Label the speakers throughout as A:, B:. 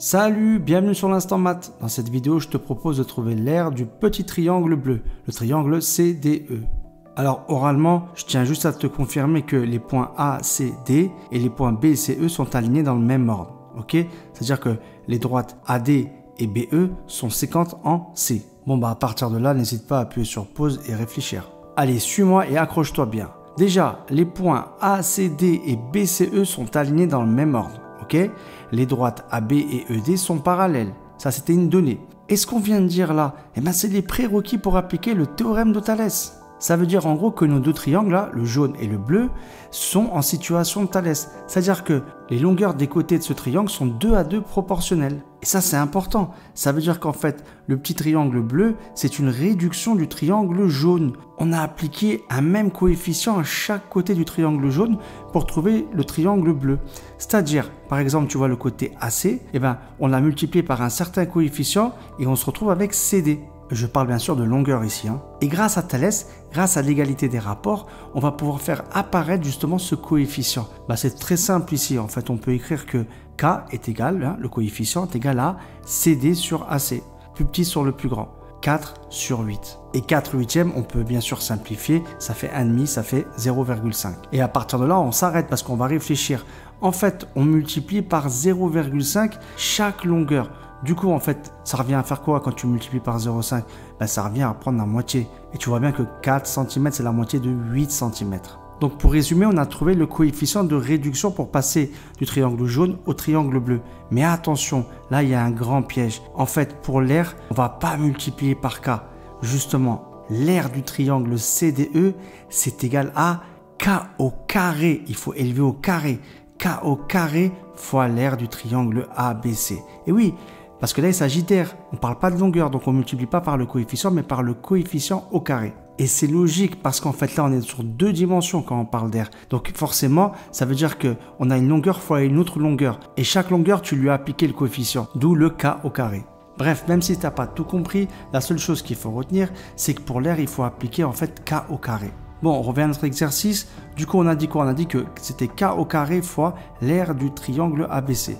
A: Salut, bienvenue sur l'Instant Math. Dans cette vidéo, je te propose de trouver l'aire du petit triangle bleu, le triangle CDE. Alors oralement, je tiens juste à te confirmer que les points A, C, D et les points B, C, E sont alignés dans le même ordre. Ok? C'est-à-dire que les droites AD et BE sont séquentes en C. Bon à partir de là, n'hésite pas à appuyer sur pause et réfléchir. Allez, suis-moi et accroche-toi bien. Déjà, les points A, C, D et B, C, E sont alignés dans le même ordre. Ok? Les droites AB et ED sont parallèles. Ça, c'était une donnée. Et ce qu'on vient de dire là, c'est les prérequis pour appliquer le théorème de Thalès. Ça veut dire en gros que nos deux triangles, là, le jaune et le bleu, sont en situation de Thalès. C'est-à-dire que les longueurs des côtés de ce triangle sont 2 à 2 proportionnelles. Et ça, c'est important. Ça veut dire qu'en fait, le petit triangle bleu, c'est une réduction du triangle jaune. On a appliqué un même coefficient à chaque côté du triangle jaune pour trouver le triangle bleu. C'est-à-dire, par exemple, tu vois le côté AC, on l'a multiplié par un certain coefficient et on se retrouve avec CD. Je parle bien sûr de longueur ici. Et grâce à Thalès, grâce à l'égalité des rapports, on va pouvoir faire apparaître justement ce coefficient. C'est très simple ici. En fait, on peut écrire que K est égal, le coefficient est égal à CD sur AC. Plus petit sur le plus grand. 4 sur 8. Et 4 huitièmes, on peut bien sûr simplifier. Ça fait 1,5, ça fait 0,5. Et à partir de là, on s'arrête parce qu'on va réfléchir. En fait, on multiplie par 0,5 chaque longueur. Du coup, en fait, ça revient à faire quoi quand tu multiplies par 0,5 ? Ça revient à prendre la moitié. Et tu vois bien que 4 cm, c'est la moitié de 8 cm. Donc, pour résumer, on a trouvé le coefficient de réduction pour passer du triangle jaune au triangle bleu. Mais attention, là, il y a un grand piège. En fait, pour l'aire, on ne va pas multiplier par K. Justement, l'aire du triangle CDE, c'est égal à K au carré. Il faut élever au carré. K au carré fois l'aire du triangle ABC. Et oui, parce que là, il s'agit d'aire. On ne parle pas de longueur, donc on ne multiplie pas par le coefficient, mais par le coefficient au carré. Et c'est logique, parce qu'en fait, là, on est sur 2 dimensions quand on parle d'aire. Donc forcément, ça veut dire qu'on a une longueur fois une autre longueur. Et chaque longueur, tu lui as appliqué le coefficient, d'où le K au carré. Bref, même si tu n'as pas tout compris, la seule chose qu'il faut retenir, c'est que pour l'aire, il faut appliquer en fait K au carré. Bon, on revient à notre exercice. Du coup, on a dit quoi? On a dit que c'était K au carré fois l'aire du triangle ABC.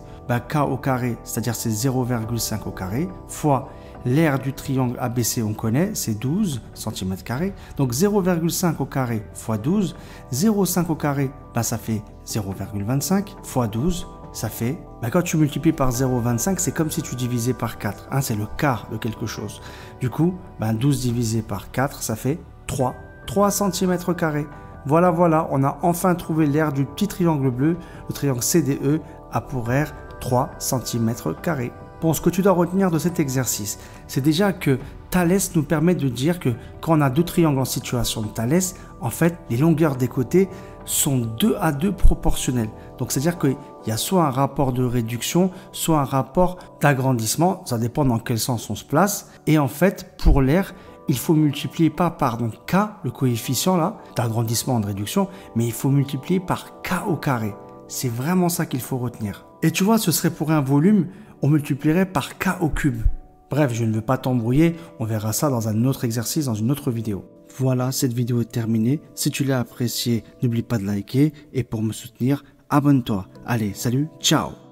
A: K au carré, c'est-à-dire c'est 0,5 au carré, fois l'aire du triangle ABC, on connaît, c'est 12 cm². Donc 0,5 au carré fois 12, 0,5 au carré, ça fait 0,25 fois 12, ça fait... quand tu multiplies par 0,25, c'est comme si tu divisais par 4. C'est le quart de quelque chose. Du coup, 12 divisé par 4, ça fait 3 cm². Voilà, on a enfin trouvé l'aire du petit triangle bleu. Le triangle CDE a pour aire 3 cm². Bon, ce que tu dois retenir de cet exercice, c'est déjà que Thalès nous permet de dire que quand on a deux triangles en situation de Thalès, en fait, les longueurs des côtés sont 2 à 2 proportionnelles. Donc, c'est-à-dire qu'il y a soit un rapport de réduction, soit un rapport d'agrandissement. Ça dépend dans quel sens on se place. Et en fait, pour l'aire, il faut multiplier pas par K, le coefficient là, d'agrandissement, de réduction, mais il faut multiplier par K au carré. C'est vraiment ça qu'il faut retenir. Et tu vois, ce serait pour un volume, on multiplierait par K au cube. Bref, je ne veux pas t'embrouiller, on verra ça dans un autre exercice, dans une autre vidéo. Voilà, cette vidéo est terminée. Si tu l'as appréciée, n'oublie pas de liker et pour me soutenir, abonne-toi. Allez, salut, ciao!